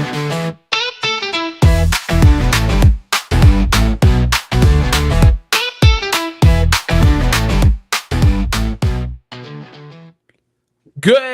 Good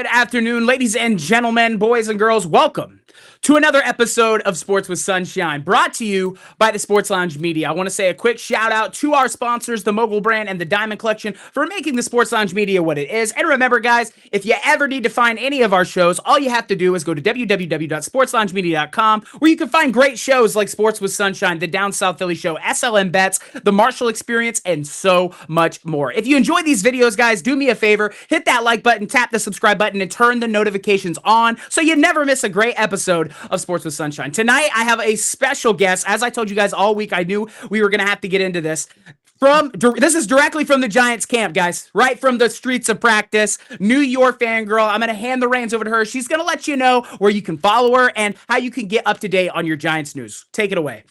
afternoon, ladies and gentlemen, boys and girls. Welcome to another episode of Sports with Sunshine, brought to you by the Sports Lounge Media. I want to say a quick shout out to our sponsors, the Mogul Brand and the Diamond Collection, for making the Sports Lounge Media what it is. And remember, guys, if you ever need to find any of our shows, all you have to do is go to www.sportsloungemedia.com, where you can find great shows like Sports with Sunshine, the Down South Philly Show, SLM Bets, the Marshall Experience, and so much more. If you enjoy these videos, guys, do me a favor, hit that like button, tap the subscribe button, and turn the notifications on so you never miss a great episode of Sports with Sunshine. Tonight, I have a special guest. As I told you guys all week, I knew we were going to have to get into this. This is directly from the Giants camp, guys, right from the streets of practice. New York fangirl. I'm going to hand the reins over to her. She's going to let you know where you can follow her and how you can get up to date on your Giants news. Take it away.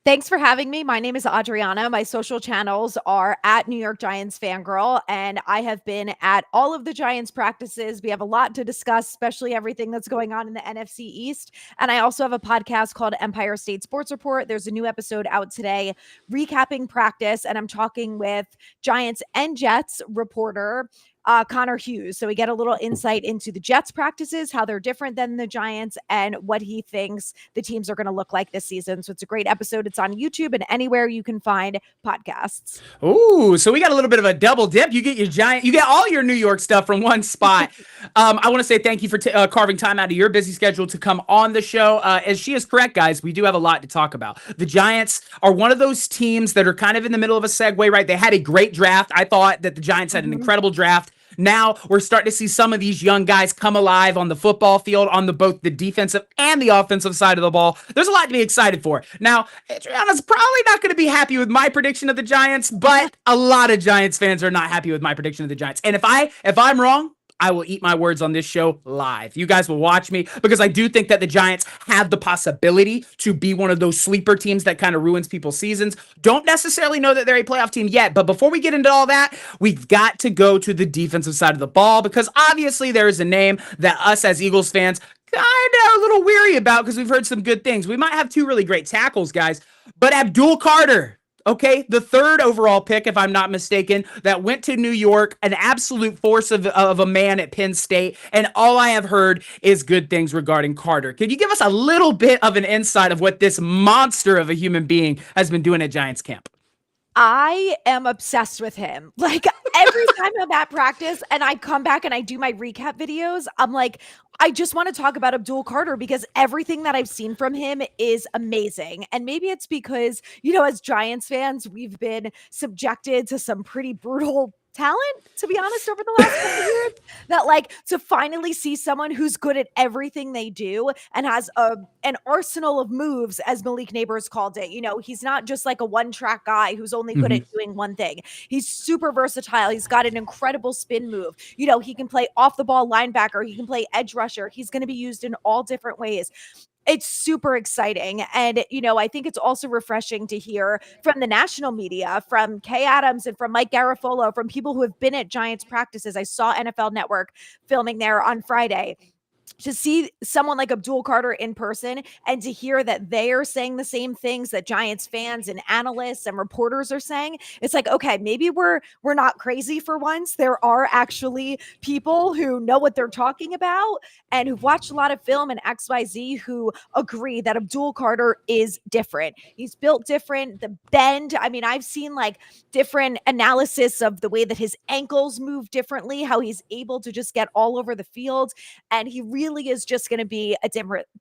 Thanks for having me. My name is Adriana. My social channels are at New York Giants Fangirl, and I have been at all of the Giants practices. We have a lot to discuss, especially everything that's going on in the NFC East. And I also have a podcast called Empire State Sports Report. There's a new episode out today recapping practice, and I'm talking with Giants and Jets reporter Connor Hughes. So we get a little insight into the Jets practices, how they're different than the Giants, and what he thinks the teams are going to look like this season. So it's a great episode. It's on YouTube and anywhere you can find podcasts. Ooh, so we got a little bit of a double dip. You get all your New York stuff from one spot. I want to say thank you for carving time out of your busy schedule to come on the show. As she is correct, guys, we do have a lot to talk about. The Giants are one of those teams that are kind of in the middle of a segue, right? They had a great draft. I thought that the Giants had an incredible draft. Now we're starting to see some of these young guys come alive on the football field, on both the defensive and the offensive side of the ball. There's a lot to be excited for. Now, Adriana's probably not going to be happy with my prediction of the Giants, but a lot of Giants fans are not happy with my prediction of the Giants. And if I'm wrong, I will eat my words on this show live. You guys will watch me, because I do think that the Giants have the possibility to be one of those sleeper teams that kind of ruins people's seasons. Don't necessarily know that they're a playoff team yet, but before we get into all that, we've got to go to the defensive side of the ball, because obviously there is a name that us as Eagles fans kind of are a little weary about, because we've heard some good things. We might have two really great tackles, guys, but Abdul Carter, okay, the third overall pick, if I'm not mistaken, that went to New York, an absolute force of a man at Penn State, and all I have heard is good things regarding Carter. Could you give us a little bit of an insight of what this monster of a human being has been doing at Giants camp? I am obsessed with him. Like, every time I'm at practice and I come back and I do my recap videos, I'm like, I just want to talk about Abdul Carter, because everything that I've seen from him is amazing. And maybe it's because, as Giants fans, we've been subjected to some pretty brutal talent, to be honest, over the last couple of years, that to finally see someone who's good at everything they do and has an arsenal of moves, as Malik Nabers called it. He's not just like a one-track guy who's only good at doing one thing. He's super versatile. He's got an incredible spin move. He can play off the ball linebacker. He can play edge rusher. He's going to be used in all different ways. It's super exciting. And, I think it's also refreshing to hear from the national media, from Kay Adams and from Mike Garafolo, from people who have been at Giants practices. I saw NFL Network filming there on Friday. To see someone like Abdul Carter in person and to hear that they are saying the same things that Giants fans and analysts and reporters are saying, it's like, okay, maybe we're not crazy for once. There are actually people who know what they're talking about and who've watched a lot of film and XYZ who agree that Abdul Carter is different. He's built different. The bend, I've seen different analysis of the way that his ankles move differently, how he's able to just get all over the field. And he really is just going to be a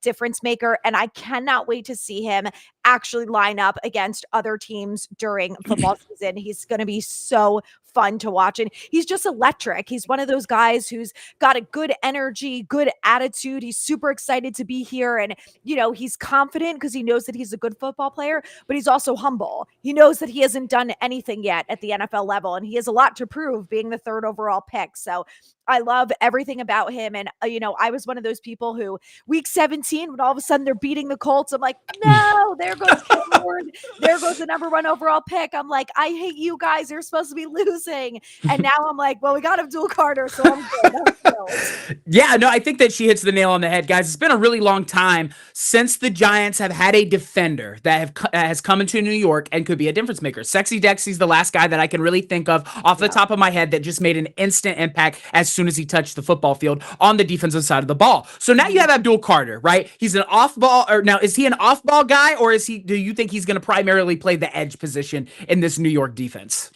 difference maker. And I cannot wait to see him actually line up against other teams during football season. He's going to be so fun to watch. And he's just electric. He's one of those guys who's got a good energy, good attitude. He's super excited to be here. And, he's confident because he knows that he's a good football player, but he's also humble. He knows that he hasn't done anything yet at the NFL level, and he has a lot to prove being the third overall pick. So I love everything about him. And, I was one of those people who week 17, when all of a sudden they're beating the Colts, I'm like, no, they're there goes Cam Ward. There goes the number 1 overall pick. I'm like, I hate you guys. You're supposed to be losing. And now I'm like, well, we got Abdul Carter, so I'm good. I'm thrilled. Yeah, no, I think that she hits the nail on the head, guys. It's been a really long time since the Giants have had a defender that has come into New York and could be a difference maker. Sexy Dexy's the last guy that I can really think of off the top of my head that just made an instant impact as soon as he touched the football field on the defensive side of the ball. So now you have Abdul Carter, right? He's an off-ball, or now is he an off-ball guy, or do you think he's going to primarily play the edge position in this New York defense?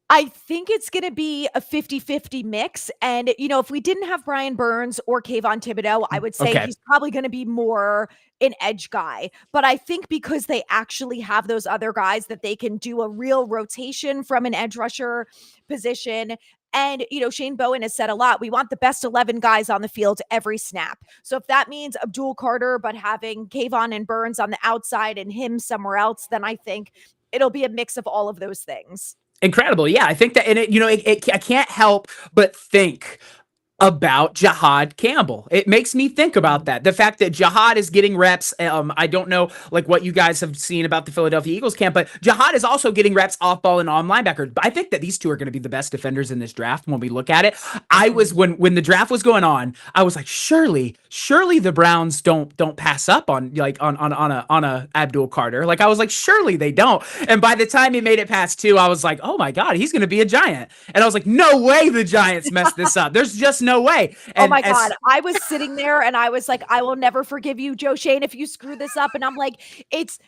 I think it's going to be a 50-50 mix. And, if we didn't have Brian Burns or Kayvon Thibodeau, I would say he's probably going to be more an edge guy. But I think because they actually have those other guys that they can do a real rotation from an edge rusher position. And, Shane Bowen has said a lot. We want the best 11 guys on the field every snap. So if that means Abdul Carter, but having Kayvon and Burns on the outside and him somewhere else, then I think it'll be a mix of all of those things. Incredible. Yeah, I think that, and I can't help but think about Jihad Campbell. It makes me think about that. The fact that Jihad is getting reps. I don't know like what you guys have seen about the Philadelphia Eagles camp, but Jihad is also getting reps off ball and on linebacker. But I think that these two are going to be the best defenders in this draft when we look at it. I was when the draft was going on, I was like, surely the Browns don't pass up on a Abdul Carter. Like I was like, surely they don't. And by the time he made it past 2, I was like, oh my God, he's going to be a Giant. And I was like, no way the Giants messed this up. There's just no way. And oh my God. I was sitting there and I was like, I will never forgive you, Joe Shane, if you screw this up. And I'm like, it's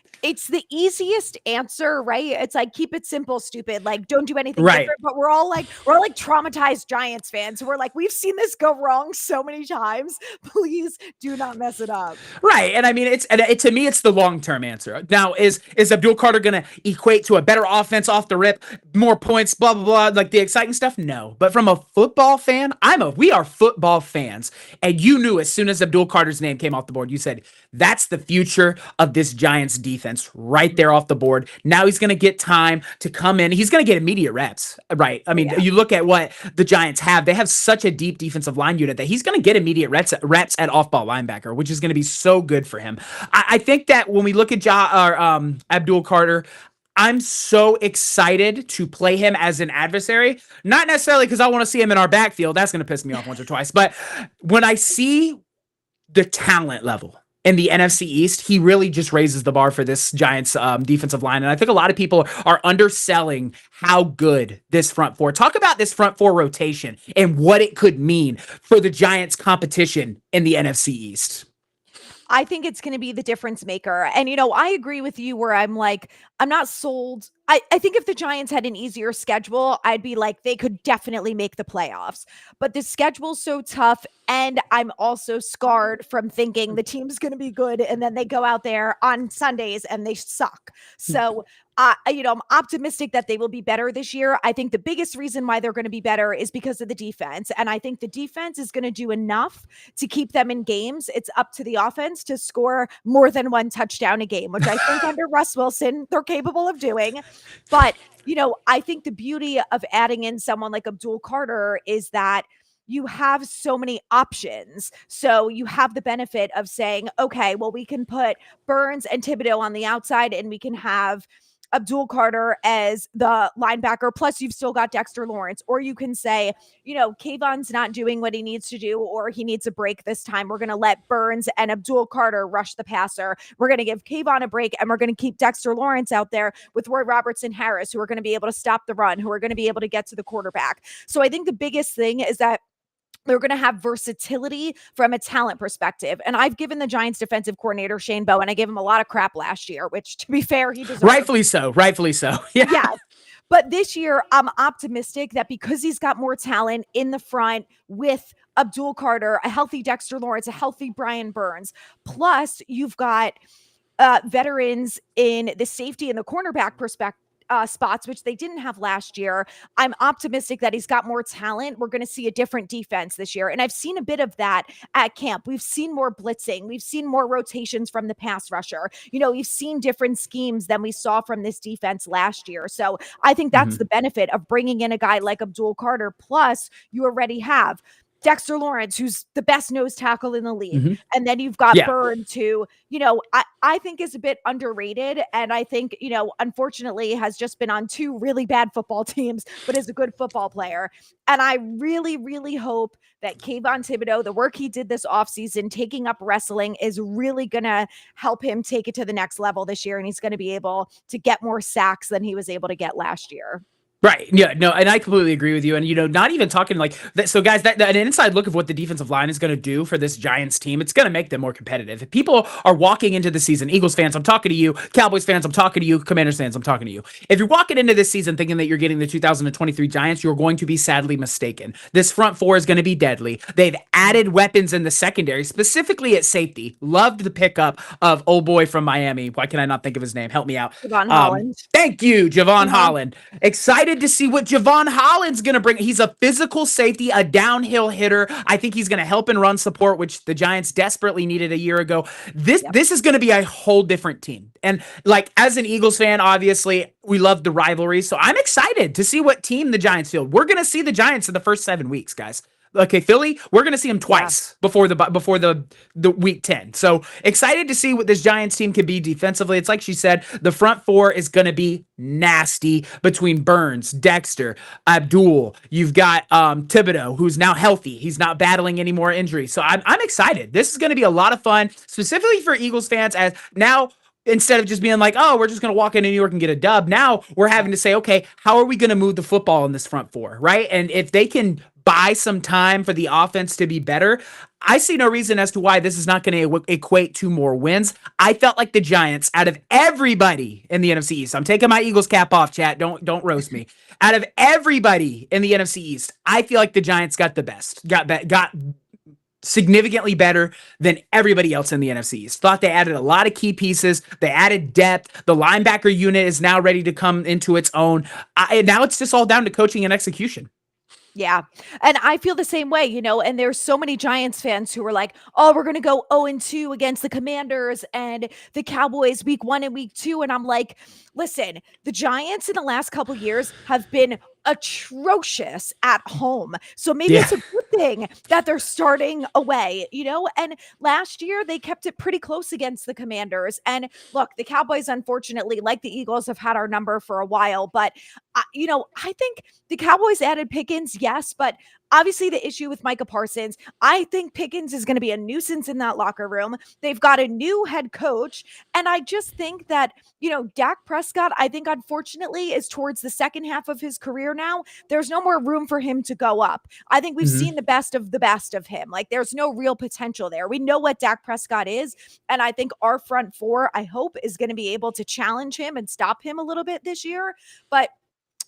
the easiest answer, right? It's like, keep it simple, stupid. Like, don't do anything different. But we're all like traumatized Giants fans who are like, we've seen this go wrong so many times. Please do not mess it up. Right. And I mean, to me, it's the long-term answer. Now, is Abdul Carter going to equate to a better offense off the rip, more points, blah, blah, blah, like the exciting stuff? No. But from a football fan, we are football fans. And you knew as soon as Abdul Carter's name came off the board, you said, that's the future of this Giants defense right there off the board. Now he's going to get time to come in. He's going to get immediate reps, right? I mean, you look at what the Giants have. They have such a deep defensive line unit that he's going to get immediate reps at off-ball linebacker, which is going to be so good for him. I think that when we look at Abdul Carter, I'm so excited to play him as an adversary, not necessarily because I want to see him in our backfield. That's going to piss me off once or twice. But when I see the talent level in the NFC East, he really just raises the bar for this Giants defensive line. And I think a lot of people are underselling how good this front four. Talk about this front four rotation and what it could mean for the Giants competition in the NFC East. I think it's going to be the difference maker. And, I agree with you where I'm like, I'm not sold. I think if the Giants had an easier schedule, I'd be like, they could definitely make the playoffs. But the schedule's so tough. And I'm also scarred from thinking the team's going to be good. And then they go out there on Sundays and they suck. So, I'm optimistic that they will be better this year. I think the biggest reason why they're going to be better is because of the defense. And I think the defense is going to do enough to keep them in games. It's up to the offense to score more than 1 touchdown a game, which I think under Russ Wilson, they're capable of doing. But, I think the beauty of adding in someone like Abdul Carter is that you have so many options. So you have the benefit of saying, okay, well, we can put Burns and Thibodeau on the outside and we can have Abdul Carter as the linebacker. Plus you've still got Dexter Lawrence, or you can say, Kayvon's not doing what he needs to do, or he needs a break this time. We're going to let Burns and Abdul Carter rush the passer. We're going to give Kayvon a break, and we're going to keep Dexter Lawrence out there with Roy Robertson Harris, who are going to be able to stop the run, who are going to be able to get to the quarterback. So I think the biggest thing is that they're going to have versatility from a talent perspective. And I've given the Giants defensive coordinator, Shane Bowen, I gave him a lot of crap last year, which to be fair, he deserved. Rightfully so. Yeah. But this year, I'm optimistic that because he's got more talent in the front with Abdul Carter, a healthy Dexter Lawrence, a healthy Brian Burns, plus you've got veterans in the safety and the cornerback perspective, spots, which they didn't have last year. I'm optimistic that he's got more talent. We're going to see a different defense this year. And I've seen a bit of that at camp. We've seen more blitzing. We've seen more rotations from the pass rusher. We've seen different schemes than we saw from this defense last year. So I think that's the benefit of bringing in a guy like Abdul Carter. Plus you already have Dexter Lawrence, who's the best nose tackle in the league. Mm-hmm. And then you've got Yeah. Burns, who, I think is a bit underrated. And I think, unfortunately has just been on 2 really bad football teams, but is a good football player. And I really, really hope that Kayvon Thibodeau, the work he did this offseason, taking up wrestling, is really going to help him take it to the next level this year. And he's going to be able to get more sacks than he was able to get last year. Right. Yeah. No. And I completely agree with you. And not even talking like that. So, guys, that an inside look of what the defensive line is going to do for this Giants team, it's going to make them more competitive. If people are walking into the season, Eagles fans, I'm talking to you. Cowboys fans, I'm talking to you. Commanders fans, I'm talking to you. If you're walking into this season thinking that you're getting the 2023 Giants, you're going to be sadly mistaken. This front four is going to be deadly. They've added weapons in the secondary, specifically at safety. Loved the pickup of old boy from Miami. Why can I not think of his name? Help me out. Javon Holland. Thank you, Javon Holland. Excited to see what Javon Holland's going to bring. He's a physical safety, a downhill hitter. I think he's going to help in run support, which the Giants desperately needed a year ago. This is going to be a whole different team. And like, as an Eagles fan, obviously we love the rivalry. So I'm excited to see what team the Giants field. We're going to see the Giants in the first 7 weeks, guys. Okay, Philly, we're going to see them twice before the week 10. So excited to see what this Giants team can be defensively. It's like she said, the front four is going to be nasty between Burns, Dexter, Abdul. You've got Thibodeau, who's now healthy. He's not battling any more injuries. So I'm excited. This is going to be a lot of fun, specifically for Eagles fans, as now instead of just being like, oh, we're just going to walk into New York and get a dub. Now we're having to say, okay, how are we going to move the football in this front four, right? And if they can buy some time for the offense to be better, I see no reason as to why this is not going to equate to more wins. I felt like the Giants, out of everybody in the NFC East, I'm taking my Eagles cap off, chat. Don't roast me. Out of everybody in the NFC East, I feel like the Giants got the best, got significantly better than everybody else in the NFC East. Thought they added a lot of key pieces. They added depth. The linebacker unit is now ready to come into its own. Now it's just all down to coaching and execution. Yeah. And I feel the same way, and there's so many Giants fans who are like, oh, we're going to go 0-2 against the Commanders and the Cowboys week 1 and week 2. And I'm like, listen, the Giants in the last couple of years have been atrocious at home. So maybe it's a good thing that they're starting away, and last year they kept it pretty close against the Commanders. And look, the Cowboys, unfortunately, like the Eagles, have had our number for a while, but I think the Cowboys added Pickens. Yes, but obviously the issue with Micah Parsons, I think Pickens is going to be a nuisance in that locker room. They've got a new head coach. And I just think that, Dak Prescott, I think unfortunately is towards the second half of his career now. There's no more room for him to go up. I think we've seen the best of him. Like, there's no real potential there. We know what Dak Prescott is. And I think our front four, I hope, is going to be able to challenge him and stop him a little bit this year. But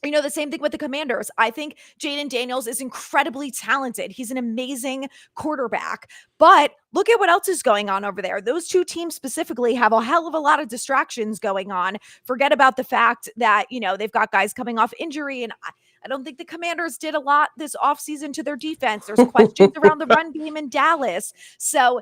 the same thing with the Commanders. I think Jaden Daniels is incredibly talented. He's an amazing quarterback. But look at what else is going on over there. Those two teams specifically have a hell of a lot of distractions going on. Forget about the fact that, they've got guys coming off injury. And I don't think the Commanders did a lot this offseason to their defense. There's questions around the run game in Dallas. So,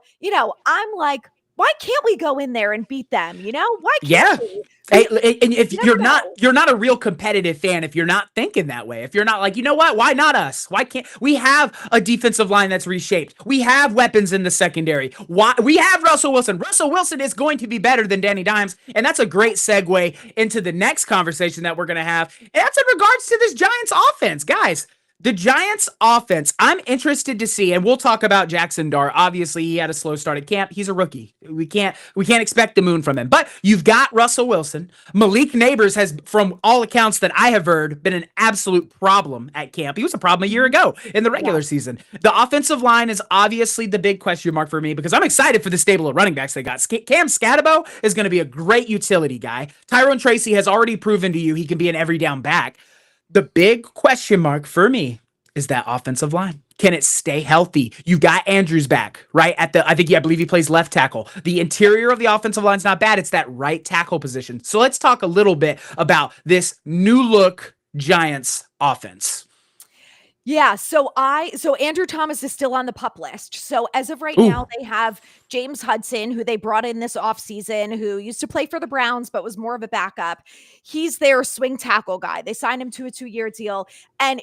I'm like, why can't we go in there and beat them? Why can't we? Hey, and if you're not a real competitive fan, if you're not thinking that way, if you're not like, you know what, why not us? Why can't we have a defensive line that's reshaped? We have weapons in the secondary. Why we have Russell Wilson. Russell Wilson is going to be better than Danny Dimes. And that's a great segue into the next conversation that we're going to have. And that's in regards to this Giants offense, guys. The Giants offense, I'm interested to see, and we'll talk about Jaxson Dart. Obviously, he had a slow start at camp. He's a rookie. We can't expect the moon from him. But you've got Russell Wilson. Malik Nabers has, from all accounts that I have heard, been an absolute problem at camp. He was a problem a year ago in the regular season. The offensive line is obviously the big question mark for me because I'm excited for the stable of running backs they got. Cam Scatabo is going to be a great utility guy. Tyrone Tracy has already proven to you he can be an every down back. The big question mark for me is that offensive line. Can it stay healthy? You've got Andrews back, right? I believe he plays left tackle. The interior of the offensive line's not bad. It's that right tackle position. So let's talk a little bit about this new look Giants offense. Yeah, so Andrew Thomas is still on the pup list. So as of right Ooh. now, they have James Hudson, who they brought in this offseason, who used to play for the Browns, but was more of a backup. He's their swing tackle guy. They signed him to a 2-year deal. And,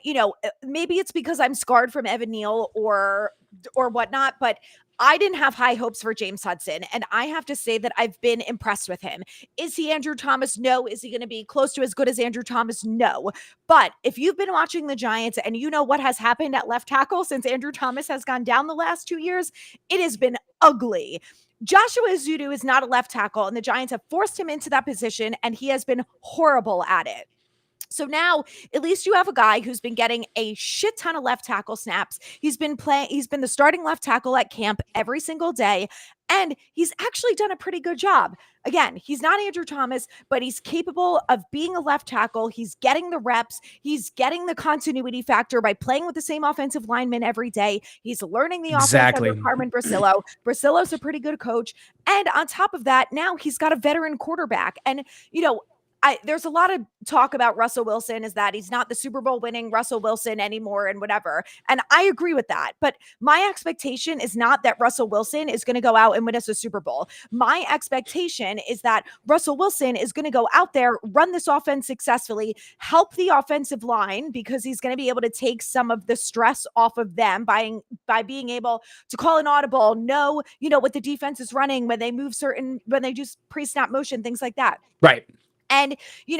maybe it's because I'm scarred from Evan Neal or whatnot, but I didn't have high hopes for James Hudson. And I have to say that I've been impressed with him. Is he Andrew Thomas? No. Is he going to be close to as good as Andrew Thomas? No. But if you've been watching the Giants and you know what has happened at left tackle since Andrew Thomas has gone down the last 2 years, it has been ugly. Joshua Ezeudu is not a left tackle, and the Giants have forced him into that position, and he has been horrible at it. So now at least you have a guy who's been getting a shit ton of left tackle snaps. He's been the starting left tackle at camp every single day, and he's actually done a pretty good job. Again, he's not Andrew Thomas, but he's capable of being a left tackle. He's getting the reps. He's getting the continuity factor by playing with the same offensive lineman every day. He's learning the offense under Carmen Brasillo. Brasillo's a pretty good coach. And on top of that, now he's got a veteran quarterback. And, there's a lot of talk about Russell Wilson is that he's not the Super Bowl winning Russell Wilson anymore and whatever. And I agree with that. But my expectation is not that Russell Wilson is going to go out and win us a Super Bowl. My expectation is that Russell Wilson is going to go out there, run this offense successfully, help the offensive line because he's going to be able to take some of the stress off of them by being able to call an audible, know, what the defense is running when they when they do pre-snap motion, things like that. Right. And, he's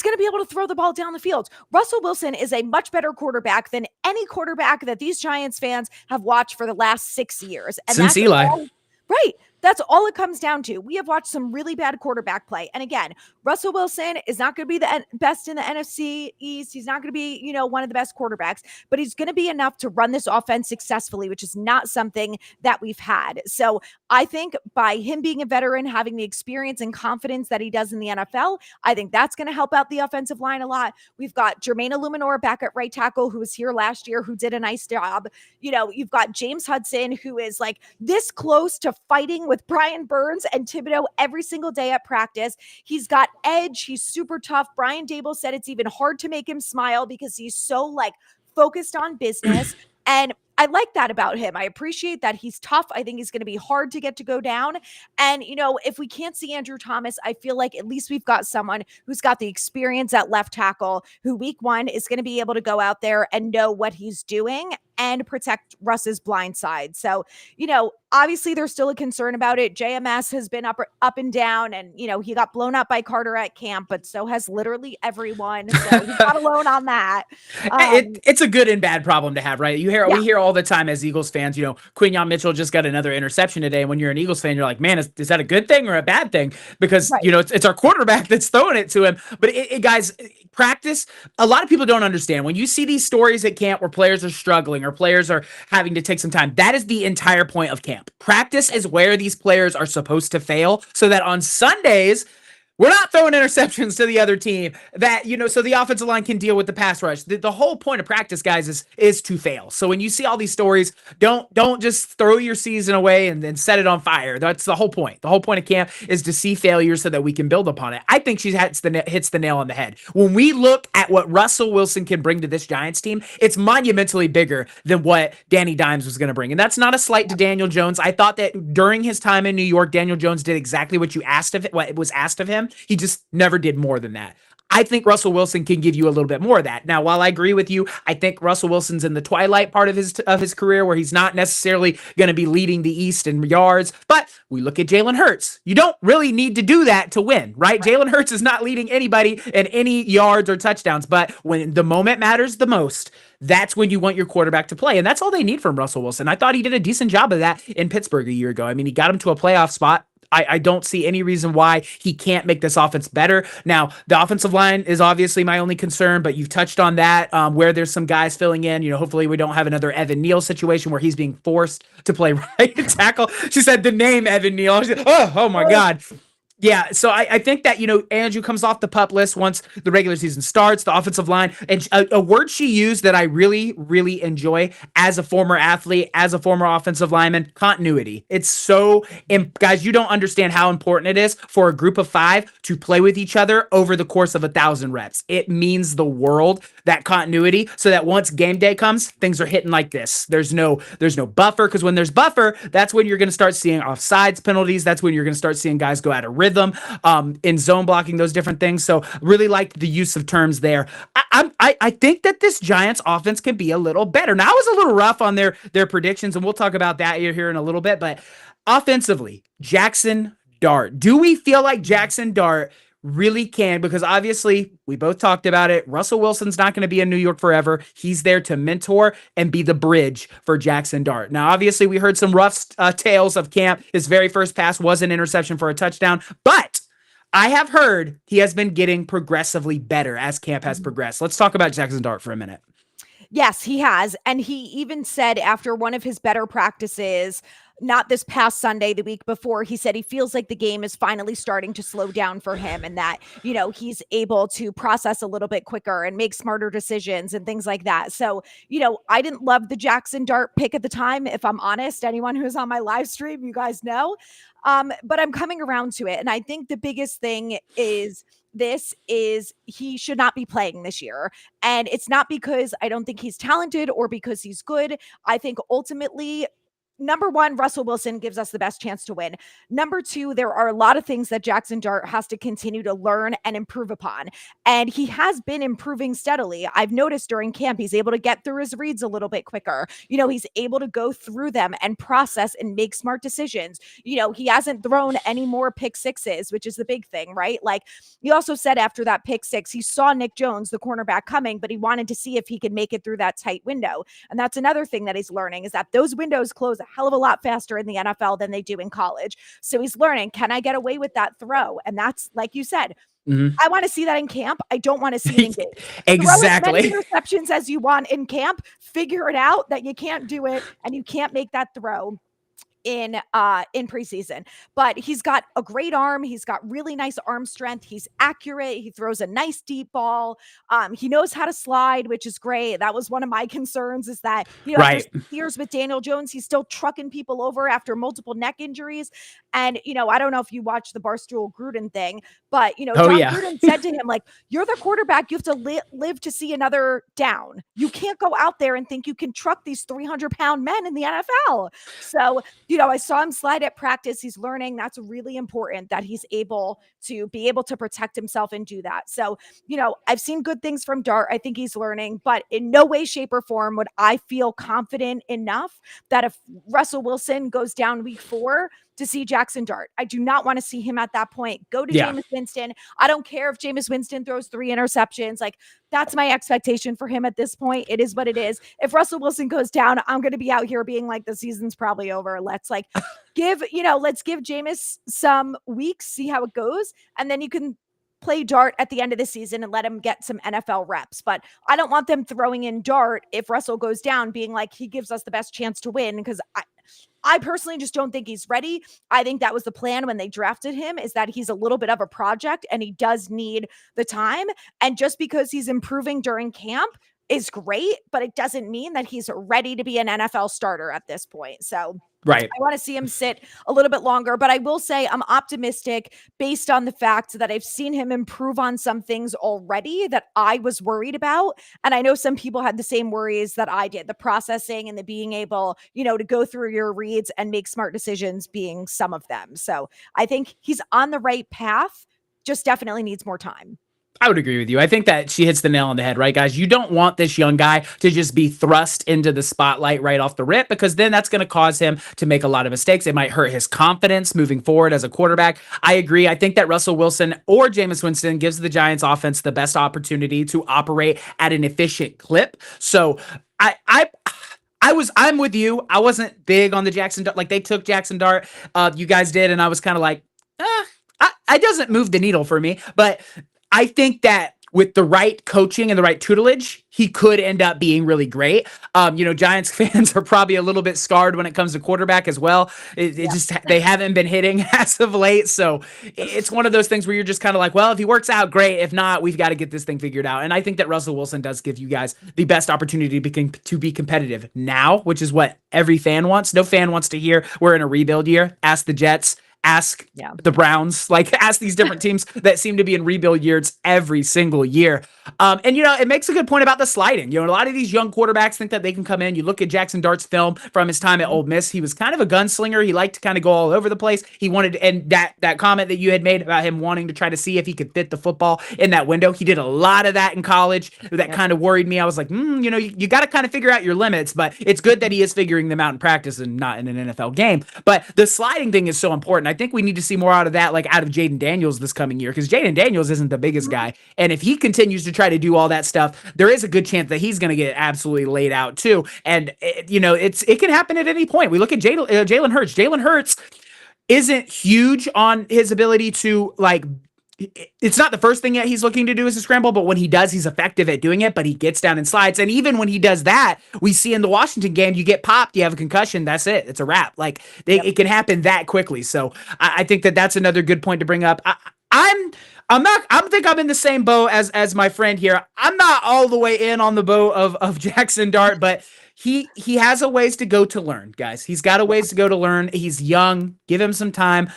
going to be able to throw the ball down the field. Russell Wilson is a much better quarterback than any quarterback that these Giants fans have watched for the last 6 years. And since Eli. Right. That's all it comes down to. We have watched some really bad quarterback play. And again, Russell Wilson is not going to be the best in the NFC East. He's not going to be, one of the best quarterbacks, but he's going to be enough to run this offense successfully, which is not something that we've had. So I think by him being a veteran, having the experience and confidence that he does in the NFL, I think that's going to help out the offensive line a lot. We've got Jermaine Illuminor back at right tackle, who was here last year, who did a nice job. You've got James Hudson, who is like this close to fighting with Brian Burns and Thibodeau every single day at practice. He's got edge. He's super tough. Brian Dable said it's even hard to make him smile because he's so focused on business. And I like that about him. I appreciate that he's tough. I think he's going to be hard to get to go down. And, if we can't see Andrew Thomas, I feel like at least we've got someone who's got the experience at left tackle who week 1 is going to be able to go out there and know what he's doing and protect Russ's blind side. So, obviously there's still a concern about it. JMS has been up and down, and, he got blown up by Carter at camp, but so has literally everyone. So he's not alone on that. It's a good and bad problem to have, right? We hear all the time as Eagles fans, Quinyon Mitchell just got another interception today. And when you're an Eagles fan, you're like, man, is that a good thing or a bad thing? Because, right. It's our quarterback that's throwing it to him. But guys, practice, a lot of people don't understand. When you see these stories at camp where players are struggling or players are having to take some time, that is the entire point of camp. Practice is where these players are supposed to fail so that on Sundays, we're not throwing interceptions to the other team that, so the offensive line can deal with the pass rush. The whole point of practice, guys, is to fail. So when you see all these stories, don't just throw your season away and then set it on fire. That's the whole point. The whole point of camp is to see failure so that we can build upon it. I think she hits the nail on the head. When we look at what Russell Wilson can bring to this Giants team, it's monumentally bigger than what Danny Dimes was going to bring. And that's not a slight to Daniel Jones. I thought that during his time in New York, Daniel Jones did exactly what was asked of him. He just never did more than that. I think Russell Wilson can give you a little bit more of that. Now, while I agree with you, I think Russell Wilson's in the twilight part of his career where he's not necessarily going to be leading the East in yards. But we look at Jalen Hurts. You don't really need to do that to win, right? Jalen Hurts is not leading anybody in any yards or touchdowns. But when the moment matters the most, that's when you want your quarterback to play. And that's all they need from Russell Wilson. I thought he did a decent job of that in Pittsburgh a year ago. I mean, he got him to a playoff spot. I don't see any reason why he can't make this offense better. Now, the offensive line is obviously my only concern, but you've touched on that where there's some guys filling in. Hopefully we don't have another Evan Neal situation where he's being forced to play right tackle. She said the name Evan Neal. Said, oh my God. Yeah, so I think that, Andrew comes off the pup list once the regular season starts, the offensive line, and a word she used that I really, really enjoy as a former athlete, as a former offensive lineman, continuity. It's so, guys, you don't understand how important it is for a group of 5 to play with each other over the course of 1,000 reps. It means the world, that continuity, so that once game day comes, things are hitting like this. There's no buffer, because when there's buffer, that's when you're going to start seeing offsides penalties. That's when you're going to start seeing guys go out of rhythm, in zone blocking, those different things. So really liked the use of terms there. I think that this Giants offense can be a little better. Now I was a little rough on their predictions, and we'll talk about that here in a little bit. But offensively, Jaxson Dart. Do we feel like Jaxson Dart really can? Because obviously we both talked about it. Russell Wilson's not going to be in New York forever. He's there to mentor and be the bridge for Jaxson Dart. Now, obviously we heard some rough tales of camp. His very first pass was an interception for a touchdown, but I have heard he has been getting progressively better as camp has progressed. Let's talk about Jaxson Dart for a minute. Yes, he has. And he even said after one of his better practices, not this past Sunday, the week before, he said he feels like the game is finally starting to slow down for him, and that, he's able to process a little bit quicker and make smarter decisions and things like that. So, I didn't love the Jaxson Dart pick at the time. If I'm honest, anyone who's on my live stream, you guys know, but I'm coming around to it. And I think the biggest thing is he should not be playing this year. And it's not because I don't think he's talented or because he's good. I think ultimately, number one, Russell Wilson gives us the best chance to win. Number two, there are a lot of things that Jaxson Dart has to continue to learn and improve upon. And he has been improving steadily. I've noticed during camp, he's able to get through his reads a little bit quicker. He's able to go through them and process and make smart decisions. He hasn't thrown any more pick sixes, which is the big thing, right? Like, he also said after that pick six, he saw Nick Jones, the cornerback, coming, but he wanted to see if he could make it through that tight window. And that's another thing that he's learning, is that those windows close a hell of a lot faster in the NFL than they do in college. So he's learning, can I get away with that throw? And that's, like you said, I want to see that in camp. I don't want to see it in game. Exactly. Throw as many interceptions as you want in camp. Figure it out that you can't do it and you can't make that throw in preseason. But he's got a great arm. He's got really nice arm strength. He's accurate. He throws a nice deep ball. He knows how to slide, which is great. That was one of my concerns, is that, right, after years with Daniel Jones, he's still trucking people over after multiple neck injuries. And, I don't know if you watched the Barstool Gruden thing, but, Gruden said to him, like, you're the quarterback. You have to live to see another down. You can't go out there and think you can truck these 300-pound men in the NFL. So, I saw him slide at practice. He's learning. That's really important, that he's able to protect himself and do that. So, I've seen good things from Dart. I think he's learning, but in no way, shape, or form would I feel confident enough that if Russell Wilson goes down week 4, to see Jaxson Dart. I do not want to see him at that point. Go to Jameis Winston. I don't care if Jameis Winston throws 3 interceptions. Like, that's my expectation for him at this point. It is what it is. If Russell Wilson goes down, I'm going to be out here being like, the season's probably over. Let's give Jameis some weeks, see how it goes. And then you can play Dart at the end of the season and let him get some NFL reps. But I don't want them throwing in Dart if Russell goes down, being like, he gives us the best chance to win, because I personally just don't think he's ready. I think that was the plan when they drafted him, is that he's a little bit of a project and he does need the time. And just because he's improving during camp is great, but it doesn't mean that he's ready to be an NFL starter at this point. So right, I want to see him sit a little bit longer, but I will say I'm optimistic based on the fact that I've seen him improve on some things already that I was worried about. And I know some people had the same worries that I did, the processing and the being able, to go through your reads and make smart decisions being some of them. So I think he's on the right path, just definitely needs more time. I would agree with you. I think that she hits the nail on the head, right, guys? You don't want this young guy to just be thrust into the spotlight right off the rip, because then that's going to cause him to make a lot of mistakes. It might hurt his confidence moving forward as a quarterback. I agree. I think that Russell Wilson or Jameis Winston gives the Giants offense the best opportunity to operate at an efficient clip. So I'm with you. I wasn't big on the Jaxson Dart. Like, they took Jaxson Dart. You guys did. And I was kind of like, it doesn't move the needle for me. But I think that with the right coaching and the right tutelage, he could end up being really great. Giants fans are probably a little bit scarred when it comes to quarterback as well. It just, they haven't been hitting as of late. So it's one of those things where you're just kind of like, well, if he works out, great. If not, we've got to get this thing figured out. And I think that Russell Wilson does give you guys the best opportunity to be competitive now, which is what every fan wants. No fan wants to hear we're in a rebuild year. Ask the Jets. Ask the Browns, ask these different teams that seem to be in rebuild years every single year. It makes a good point about the sliding. A lot of these young quarterbacks think that they can come in. You look at Jaxson Dart's film from his time at Ole Miss. He was kind of a gunslinger. He liked to kind of go all over the place. He wanted, and that comment that you had made about him wanting to try to see if he could fit the football in that window, he did a lot of that in college. That kind of worried me. I was like, you got to kind of figure out your limits, but it's good that he is figuring them out in practice and not in an NFL game. But the sliding thing is so important. I think we need to see more out of that, out of Jaden Daniels this coming year, because Jaden Daniels isn't the biggest guy. And if he continues to try to do all that stuff, there is a good chance that he's going to get absolutely laid out too. And, it can happen at any point. We look at Jalen Hurts. Jalen Hurts isn't huge on his ability to, it's not the first thing that he's looking to do is a scramble, but when he does, he's effective at doing it, but he gets down and slides. And even when he does that, we see in the Washington game, you get popped, you have a concussion, that's it. It's a wrap. It can happen that quickly. So I think that that's another good point to bring up. I think I'm in the same boat as my friend here. I'm not all the way in on the boat of Jaxson Dart, but he has a ways to go to learn, guys. He's got a ways to go to learn. He's young. Give him some time.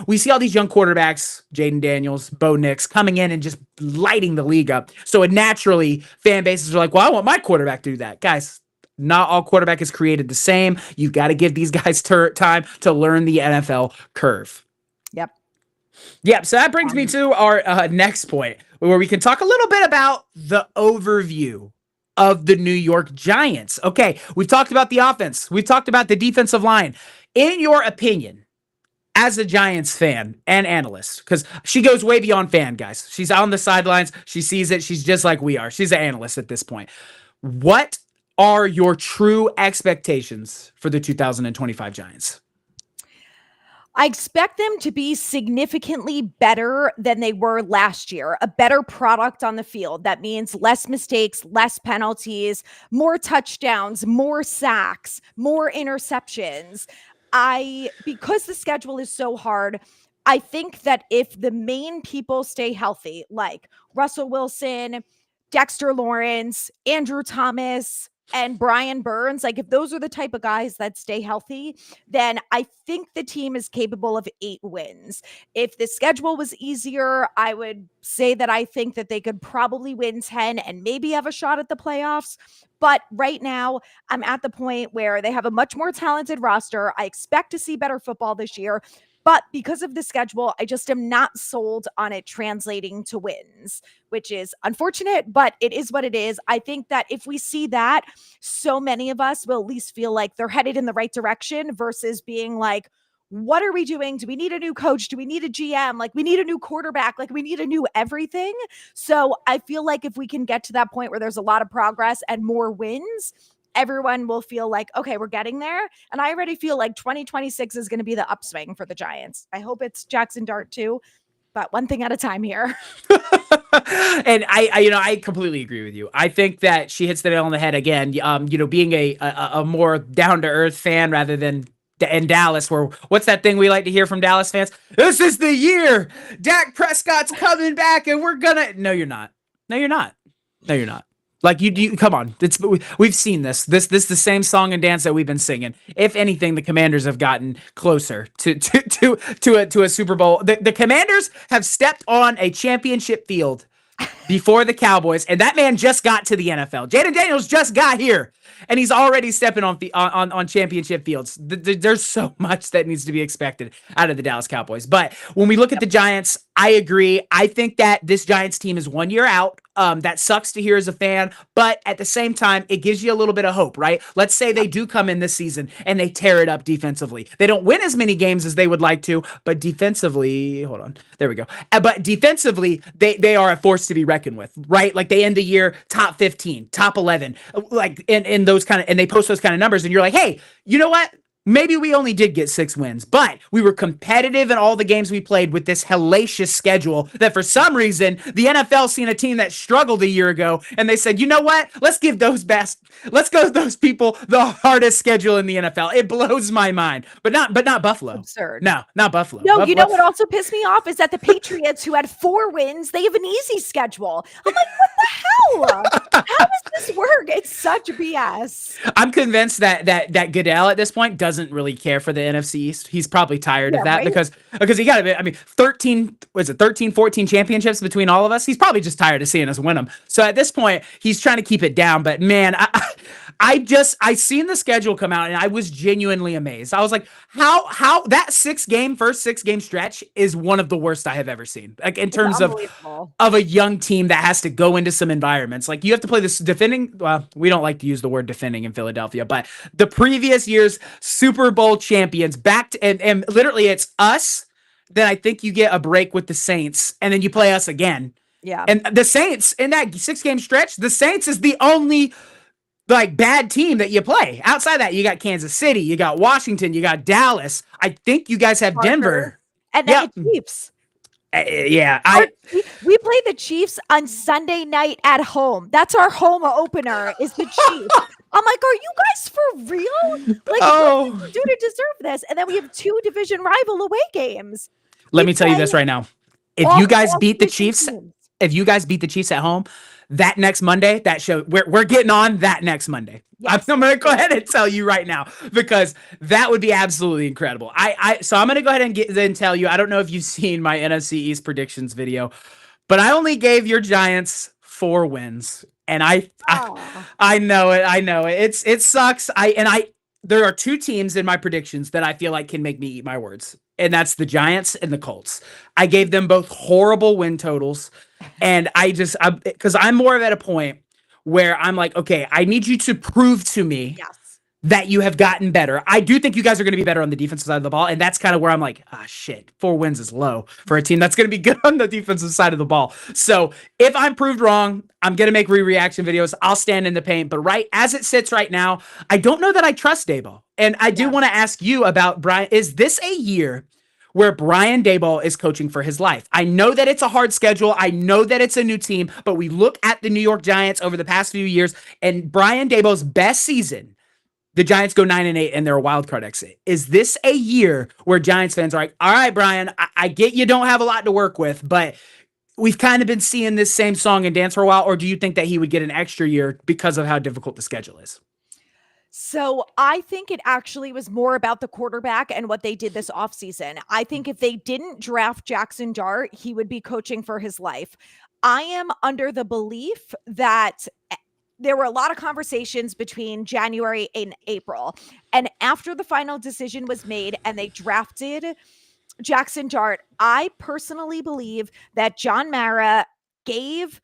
We see all these young quarterbacks, Jaden Daniels, Bo Nix, coming in and just lighting the league up. So naturally, fan bases are like, well, I want my quarterback to do that. Guys, not all quarterback is created the same. You've got to give these guys time to learn the NFL curve. Yep. So that brings me to our next point, where we can talk a little bit about the overview of the New York Giants. Okay, we've talked about the offense. We've talked about the defensive line. In your opinion, as a Giants fan and analyst, because she goes way beyond fan, guys. She's on the sidelines. She sees it. She's just like we are. She's an analyst at this point. What are your true expectations for the 2025 Giants? I expect them to be significantly better than they were last year, a better product on the field. That means less mistakes, less penalties, more touchdowns, more sacks, more interceptions. Because the schedule is so hard, I think that if the main people stay healthy, like Russell Wilson, Dexter Lawrence, Andrew Thomas, and Brian Burns, if those are the type of guys that stay healthy, then I think the team is capable of 8 wins. If the schedule was easier, I would say that I think that they could probably win 10 and maybe have a shot at the playoffs. But right now, I'm at the point where they have a much more talented roster. I expect to see better football this year. But because of the schedule, I just am not sold on it translating to wins, which is unfortunate, but it is what it is. I think that if we see that, so many of us will at least feel like they're headed in the right direction versus being like, what are we doing? Do we need a new coach? Do we need a GM? We need a new quarterback. We need a new everything. So I feel like if we can get to that point where there's a lot of progress and more wins, everyone will feel like, okay, we're getting there. And I already feel like 2026 is going to be the upswing for the Giants. I hope it's Jaxson Dart too, but one thing at a time here. And I completely agree with you. I think that she hits the nail on the head again. Being a more down to earth fan rather than in Dallas, where what's that thing we like to hear from Dallas fans? This is the year Dak Prescott's coming back and we're gonna. No, you're not. No, you're not. No, you're not. You come on. We've seen this. This the same song and dance that we've been singing. If anything, the Commanders have gotten closer to a Super Bowl. The Commanders have stepped on a championship field before the Cowboys, and that man just got to the NFL. Jaden Daniels just got here, and he's already stepping on championship fields. There's so much that needs to be expected out of the Dallas Cowboys. But when we look at the Giants, I agree. I think that this Giants team is 1 year out. That sucks to hear as a fan, but at the same time, it gives you a little bit of hope, right? Let's say they do come in this season and they tear it up defensively. They don't win as many games as they would like to, but defensively, hold on, there we go. But defensively, they are a force to be reckoned with, right? They end the year top 15, top 11, in those kind of, and they post those kind of numbers, and you're like, hey, you know what? Maybe we only did get 6 wins, but we were competitive in all the games we played with this hellacious schedule that for some reason the NFL seen a team that struggled a year ago and they said, you know what? Let's give those people the hardest schedule in the NFL. It blows my mind. But not Buffalo. Absurd. No, not Buffalo. No, Buffalo. you know what also pissed me off is that the Patriots, who had 4 wins, they have an easy schedule. I'm like, what the hell? How does this work? It's such BS. I'm convinced that Goodell at this point doesn't really care for the NFC East. He's probably tired of that, right? because he got a bit. 13, 14 championships between all of us. He's probably just tired of seeing us win them. So at this point, he's trying to keep it down. But man, I seen the schedule come out and I was genuinely amazed. I was like, how that first 6 game stretch is one of the worst I have ever seen. Like in terms of a young team that has to go into some environments. Like you have to play this defending. Well, we don't like to use the word defending in Philadelphia, but the previous year's Super Bowl champions backed and literally it's us. Then I think you get a break with the Saints and then you play us again. Yeah. And the Saints in that 6 game stretch, the Saints is the only like bad team that you play. Outside that, you got Kansas City, you got Washington, you got Dallas. I think you guys have Parker. Denver. And then the Chiefs. We play the Chiefs on Sunday night at home. That's our home opener is the Chiefs. I'm like, are you guys for real? Like, what did you do to deserve this? And then we have 2 division rival away games. Let me tell you this right now. If you guys beat the Chiefs, at home, that next Monday, we're getting on that next Monday. Yes. I'm going to go ahead and tell you right now because that would be absolutely incredible. So I'm going to go ahead and then tell you. I don't know if you've seen my NFC East predictions video, but I only gave your Giants 4 wins, and I know it. It sucks. There are 2 teams in my predictions that I feel like can make me eat my words, and that's the Giants and the Colts. I gave them both horrible win totals, and because I'm more of at a point where I'm like, okay, I need you to prove to me that you have gotten better. I do think you guys are going to be better on the defensive side of the ball, and that's kind of where I'm like, shit, 4 wins is low for a team that's going to be good on the defensive side of the ball. So if I'm proved wrong, I'm going to make reaction videos. I'll stand in the paint, but right as it sits right now, I don't know that I trust Daboll. And I do want to ask you about Brian. Is this a year where Brian Daboll is coaching for his life? I know that it's a hard schedule. I know that it's a new team, but we look at the New York Giants over the past few years, and Brian Daboll's best season, the Giants go 9-8 and they're a wild card exit. Is this a year where Giants fans are like, all right, Brian, I get you don't have a lot to work with, but we've kind of been seeing this same song and dance for a while? Or do you think that he would get an extra year because of how difficult the schedule is? So I think it actually was more about the quarterback and what they did this offseason. I think if they didn't draft Jaxson Dart, he would be coaching for his life. I am under the belief that there were a lot of conversations between January and April. And after the final decision was made and they drafted Jaxson Dart, I personally believe that John Mara gave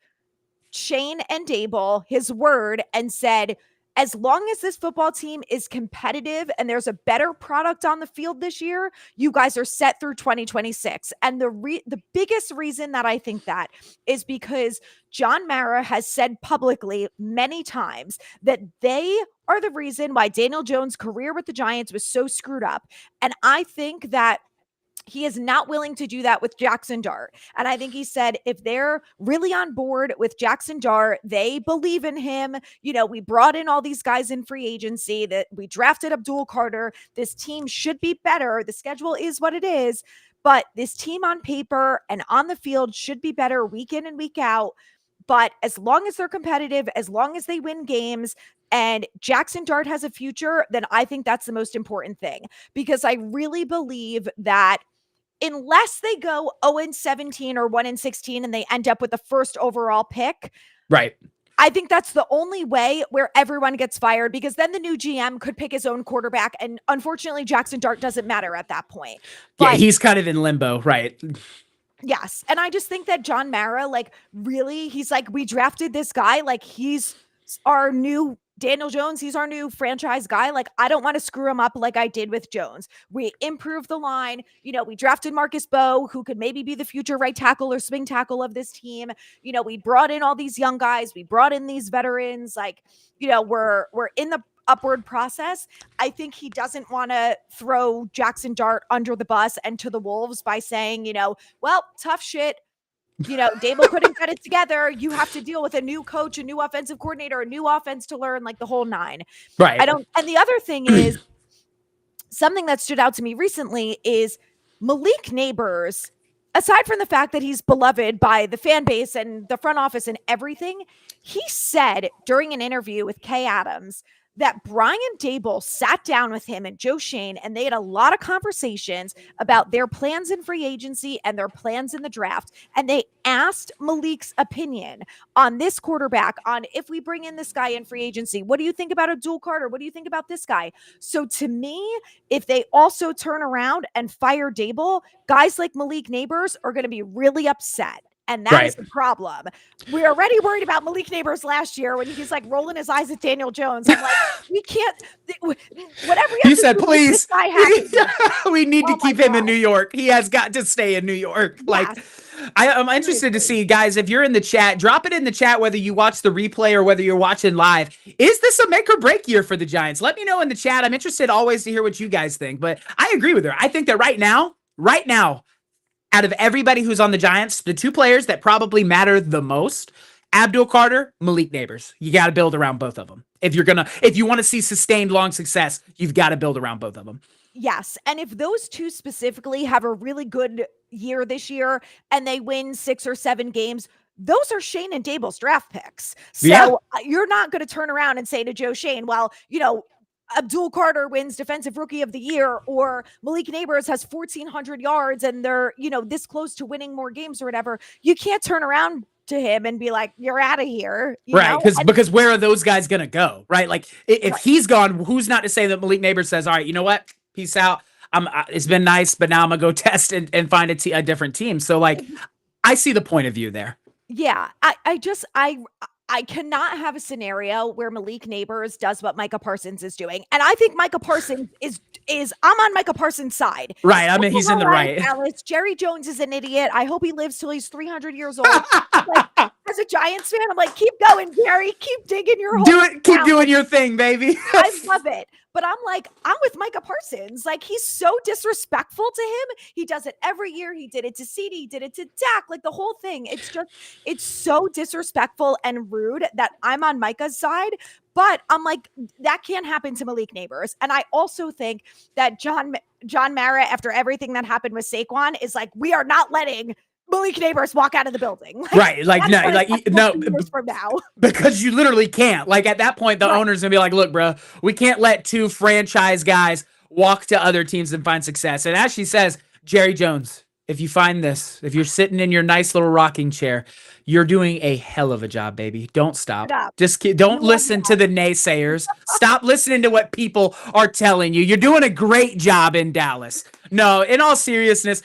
Shane and Daboll his word and said, as long as this football team is competitive and there's a better product on the field this year, you guys are set through 2026. And the biggest reason that I think that is because John Mara has said publicly many times that they are the reason why Daniel Jones' career with the Giants was so screwed up. And I think that he is not willing to do that with Jaxson Dart. And I think he said, if they're really on board with Jaxson Dart, they believe in him. You know, we brought in all these guys in free agency, that we drafted Abdul Carter. This team should be better. The schedule is what it is, but this team on paper and on the field should be better week in and week out. But as long as they're competitive, as long as they win games, and Jaxson Dart has a future, then I think that's the most important thing, because I really believe that unless they go 0-17 or 1-16 and they end up with the first overall pick, right? I think that's the only way where everyone gets fired, because then the new GM could pick his own quarterback. And unfortunately, Jaxson Dart doesn't matter at that point. But he's kind of in limbo, right? Yes. And I just think that John Mara, he's like, we drafted this guy, like he's our new Daniel Jones, he's our new franchise guy. Like, I don't want to screw him up like I did with Jones. We improved the line. You know, we drafted Marcus Bowe, who could maybe be the future right tackle or swing tackle of this team. You know, we brought in all these young guys. We brought in these veterans. Like, you know, we're in the upward process. I think he doesn't want to throw Jaxson Dart under the bus and to the wolves by saying, well, tough shit. Dable couldn't get it together. You have to deal with a new coach, a new offensive coordinator, a new offense to learn, like the whole nine. Right. And the other thing is something that stood out to me recently is Malik Nabers, aside from the fact that he's beloved by the fan base and the front office and everything, he said during an interview with Kay Adams that Brian Dable sat down with him and Joe Schoen, and they had a lot of conversations about their plans in free agency and their plans in the draft. And they asked Malik's opinion on this quarterback, on if we bring in this guy in free agency. What do you think about Abdul Carter? What do you think about this guy? So to me, if they also turn around and fire Dable, guys like Malik Nabers are going to be really upset. And that is the problem. We're already worried about Malik Nabers last year when he's like rolling his eyes at Daniel Jones. I'm like, we can't, whatever you said, please. We need to keep him in New York. He has got to stay in New York. Yeah. Like, I'm interested to see, guys, if you're in the chat, drop it in the chat, whether you watch the replay or whether you're watching live. Is this a make or break year for the Giants? Let me know in the chat. I'm interested always to hear what you guys think, but I agree with her. I think that right now, out of everybody who's on the Giants, the two players that probably matter the most, Abdul Carter, Malik Nabers. You got to build around both of them. If you want to see sustained long success, you've got to build around both of them. Yes. And if those two specifically have a really good year this year and they win 6 or 7 games, those are Schoen and Dable's draft picks. So you're not going to turn around and say to Joe Schoen, well, Abdul Carter wins Defensive Rookie of the Year, or Malik Nabers has 1,400 yards and they're, this close to winning more games or whatever. You can't turn around to him and be like, you're out of here. Right. Because where are those guys going to go? Right. Like if he's gone, who's not to say that Malik Nabers says, all right, you know what? Peace out. It's been nice, but now I'm going to go test and find a different team. So like, I see the point of view there. Yeah. I cannot have a scenario where Malik Nabers does what Micah Parsons is doing. And I think Micah Parsons is I'm on Micah Parsons' side. Right. I mean, he's in the right. Alice. Jerry Jones is an idiot. I hope he lives till he's 300 years old. Like, as a Giants fan, I'm like, keep going, Jerry. Keep digging your hole. Do it. Keep doing your thing, baby. I love it. But I'm like, I'm with Micah Parsons. Like, he's so disrespectful to him. He does it every year. He did it to CD. He did it to Dak. Like, the whole thing. It's so disrespectful and rude that I'm on Micah's side. But I'm like, that can't happen to Malik Nabers. And I also think that John Mara, after everything that happened with Saquon, is like, we are not letting Malik Nabers walk out of the building. Like, right. Like, no, from now. Because you literally can't. Like, at that point, the owner's going to be like, look, bro, we can't let 2 franchise guys walk to other teams and find success. And as she says, Jerry Jones, if you find this, if you're sitting in your nice little rocking chair, you're doing a hell of a job, baby. Don't stop. Don't listen to the naysayers. Stop listening to what people are telling you. You're doing a great job in Dallas. No, in all seriousness,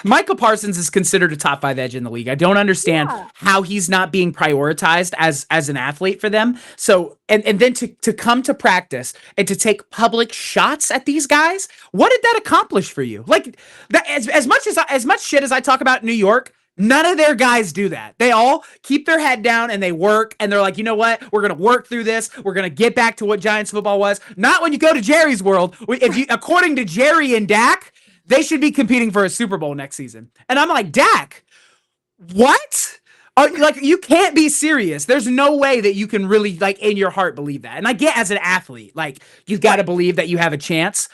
Michael Parsons is considered a top 5 edge in the league. I don't understand how he's not being prioritized as an athlete for them. So, and then to come to practice and to take public shots at these guys, what did that accomplish for you? Like that, as much shit as I talk about New York, none of their guys do that. They all keep their head down and they work and they're like, you know what? We're going to work through this. We're going to get back to what Giants football was. Not when you go to Jerry's world. According to Jerry and Dak, they should be competing for a Super Bowl next season. And I'm like, Dak, what? Like, you can't be serious. There's no way that you can really, like, in your heart believe that. And I get as an athlete, like, you've got to believe that you have a chance.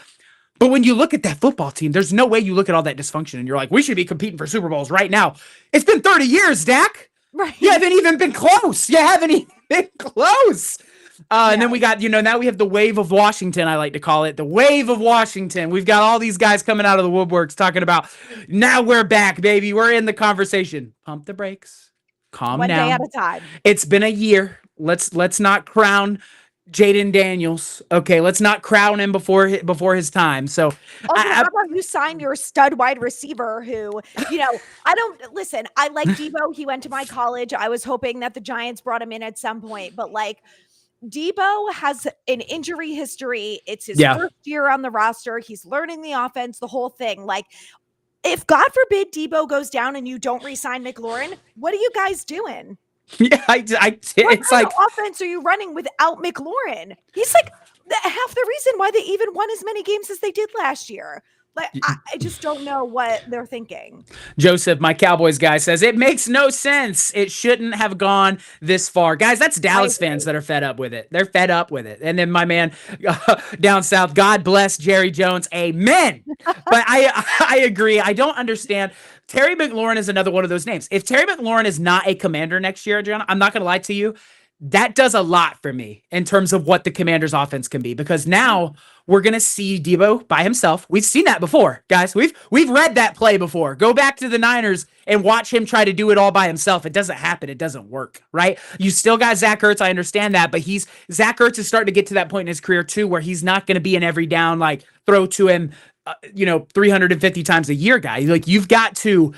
But when you look at that football team, there's no way you look at all that dysfunction and you're like, we should be competing for Super Bowls right now. It's been 30 years, Dak. Right. You haven't even been close. And then we got, now we have the wave of Washington, I like to call it. The wave of Washington. We've got all these guys coming out of the woodworks talking about, now we're back, baby. We're in the conversation. Pump the brakes. Calm down. One day at a time. It's been a year. Let's not crown Jaden Daniels. Okay, let's not crown him before his time. So how about you sign your stud wide receiver who, I like Debo. He went to my college. I was hoping that the Giants brought him in at some point, but like, Debo has an injury history. It's his first year on the roster. He's learning the offense, the whole thing. Like, if God forbid Debo goes down and you don't re-sign McLaurin, what are you guys doing? Yeah, What it's kind like, of offense are you running without McLaurin? He's like half the reason why they even won as many games as they did last year. Like, I just don't know what they're thinking. Joseph, my Cowboys guy, says it makes no sense. It shouldn't have gone this far. Guys, that's I Dallas fans agree. that are fed up with it. They're fed up with it. And then my man down south, God bless Jerry Jones. Amen. But I agree. I don't understand. Terry McLaurin is another one of those names. If Terry McLaurin is not a Commander next year, Adriana, I'm not going to lie to you. That does a lot for me in terms of what the Commanders offense can be, because now we're going to see Debo by himself. We've seen that before, guys. We've read that play before. Go back to the Niners and watch him try to do it all by himself. It doesn't happen. It doesn't work, right? You still got Zach Ertz. I understand that, but Zach Ertz is starting to get to that point in his career too, where he's not going to be an every down, like throw to him 350 times a year guy. Like you've got to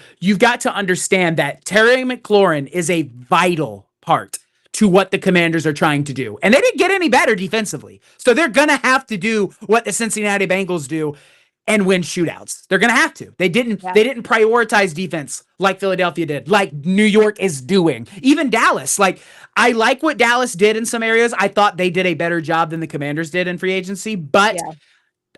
understand that Terry McLaurin is a vital part to what the Commanders are trying to do. And they didn't get any better defensively. So they're going to have to do what the Cincinnati Bengals do and win shootouts. They're going to have to. They didn't prioritize defense like Philadelphia did, like New York is doing. Even Dallas. Like, I like what Dallas did in some areas. I thought they did a better job than the Commanders did in free agency, but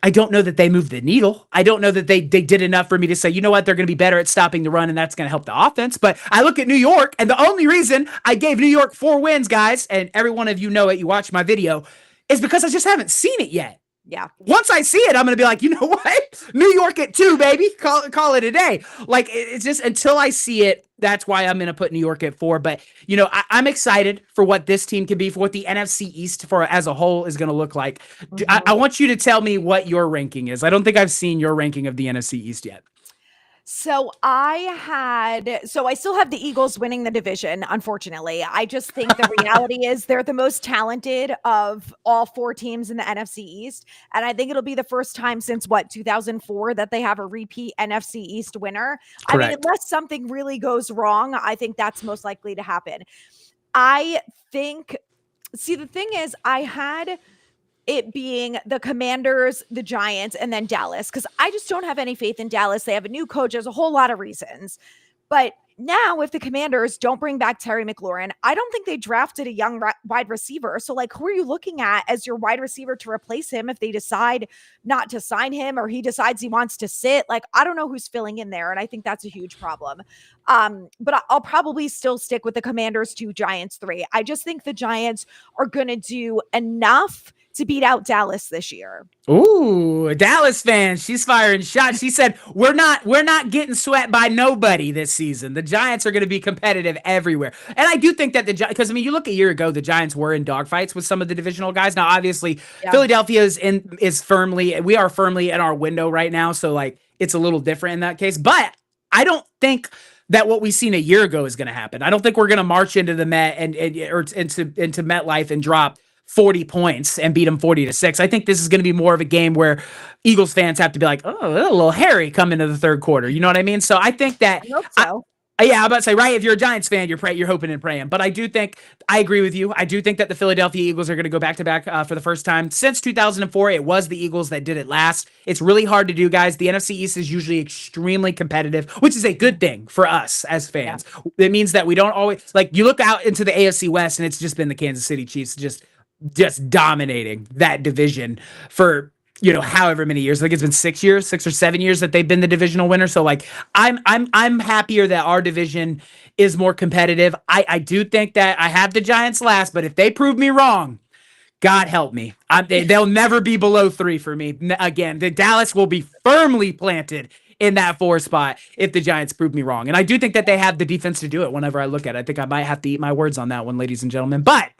I don't know that they moved the needle. I don't know that they did enough for me to say, you know what, they're going to be better at stopping the run, and that's going to help the offense. But I look at New York, and the only reason I gave New York 4 wins, guys, and every one of you know it, you watch my video, is because I just haven't seen it yet. Yeah. Once I see it, I'm going to be like, you know what? New York at 2, baby. Call it a day. Like, it's just until I see it, that's why I'm going to put New York at 4. But, I'm excited for what this team can be, for what the NFC East as a whole is going to look like. I want you to tell me what your ranking is. I don't think I've seen your ranking of the NFC East yet. So I still have the Eagles winning the division, unfortunately. I just think the reality is they're the most talented of all 4 teams in the NFC East. And I think it'll be the first time since 2004 that they have a repeat NFC East winner. Correct. I mean, unless something really goes wrong, I think that's most likely to happen. The thing is, I had it being the Commanders, the Giants, and then Dallas, because I just don't have any faith in Dallas. They have a new coach. There's a whole lot of reasons. But now if the Commanders don't bring back Terry McLaurin, I don't think they drafted a young wide receiver. So, like, who are you looking at as your wide receiver to replace him if they decide not to sign him or he decides he wants to sit? Like, I don't know who's filling in there, and I think that's a huge problem. But I'll probably still stick with the Commanders 2, Giants 3. I just think the Giants are going to do enough to beat out Dallas this year. Ooh, a Dallas fan. She's firing shots. She said, we're not getting swept by nobody this season. The Giants are going to be competitive everywhere. And I do think that because you look a year ago, the Giants were in dogfights with some of the divisional guys. Now, obviously, Philadelphia we are firmly in our window right now. So like, it's a little different in that case, but I don't think that what we seen a year ago is going to happen. I don't think we're going to march into the Met or into MetLife and drop 40 points and beat them 40-6. I think this is going to be more of a game where Eagles fans have to be like, oh, a little hairy coming into the third quarter. You know what I mean? So I think that, I hope so. I'm about to say, right, if you're a Giants fan, you're hoping and praying. But I agree with you. I do think that the Philadelphia Eagles are going to go back-to-back for the first time. Since 2004, it was the Eagles that did it last. It's really hard to do, guys. The NFC East is usually extremely competitive, which is a good thing for us as fans. Yeah. It means that we don't always, like, you look out into the AFC West, and it's just been the Kansas City Chiefs just dominating that division for however many years. Like, it's been 6 or 7 years that they've been the divisional winner. So like, I'm happier that our division is more competitive. I do think that I have the Giants last, but if they prove me wrong, God help me. They'll never be below 3 for me. Again, the Dallas will be firmly planted in that 4 spot if the Giants prove me wrong. And I do think that they have the defense to do it whenever I look at it. I think I might have to eat my words on that one, ladies and gentlemen. But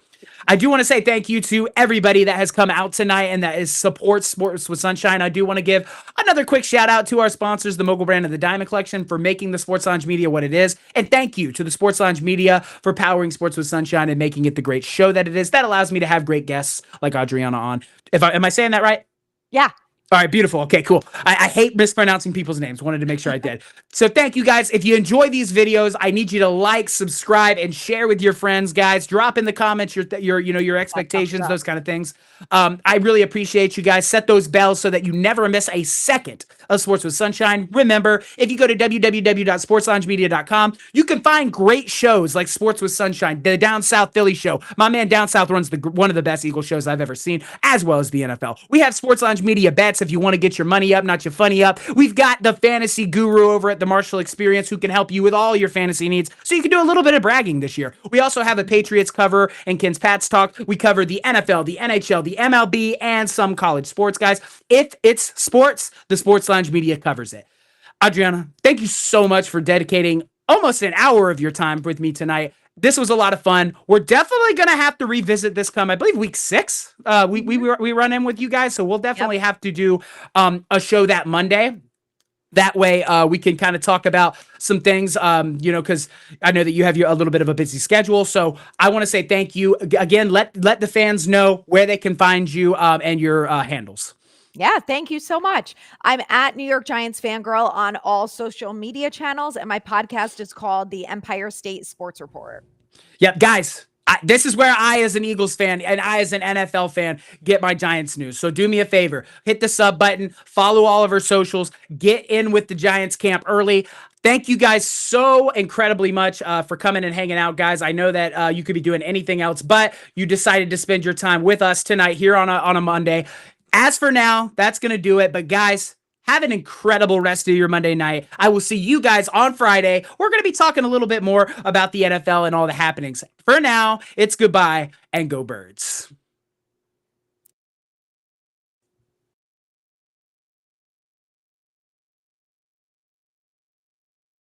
I do want to say thank you to everybody that has come out tonight and that is supports Sports with Sunshine. I do want to give another quick shout out to our sponsors, the Mogul Brand and the Diamond Collection, for making the Sports Lounge Media what it is. And thank you to the Sports Lounge Media for powering Sports with Sunshine and making it the great show that it is. That allows me to have great guests like Adriana on. Am I saying that right? Yeah. All right, beautiful. Okay, cool. I hate mispronouncing people's names. Wanted to make sure I did. So thank you guys. If you enjoy these videos, I need you to like, subscribe, and share with your friends, guys. Drop in the comments your expectations, those kind of things. I really appreciate you guys. Set those bells so that you never miss a second of Sports with Sunshine. Remember, if you go to www.sportsloungemedia.com, you can find great shows like Sports with Sunshine, the Down South Philly show. My man Down South runs one of the best Eagle shows I've ever seen, as well as the NFL. We have Sports Lounge Media bets if you want to get your money up, not your funny up. We've got the fantasy guru over at the Marshall Experience who can help you with all your fantasy needs, so you can do a little bit of bragging this year. We also have a Patriots cover and Ken's Pats Talk. We cover the NFL, the NHL, the MLB, and some college sports, guys. If it's sports, the Sports Lounge Media covers it. Adriana, thank you so much for dedicating almost an hour of your time with me tonight. This was a lot of fun. We're definitely going to have to revisit this I believe, week 6. We run in with you guys, so we'll definitely have to do a show that Monday. That way we can kind of talk about some things, because I know that you have a little bit of a busy schedule. So I want to say thank you. Again, let the fans know where they can find you and your handles. Yeah, thank you so much. I'm at New York Giants Fangirl on all social media channels, and my podcast is called The Empire State Sports Report. Yep, guys. This is where I, as an Eagles fan and I, as an NFL fan, get my Giants news. So do me a favor. Hit the sub button. Follow all of our socials. Get in with the Giants camp early. Thank you guys so incredibly much for coming and hanging out, guys. I know that you could be doing anything else, but you decided to spend your time with us tonight here on a Monday. As for now, that's going to do it. But guys, have an incredible rest of your Monday night. I will see you guys on Friday. We're going to be talking a little bit more about the NFL and all the happenings. For now, it's goodbye and go Birds.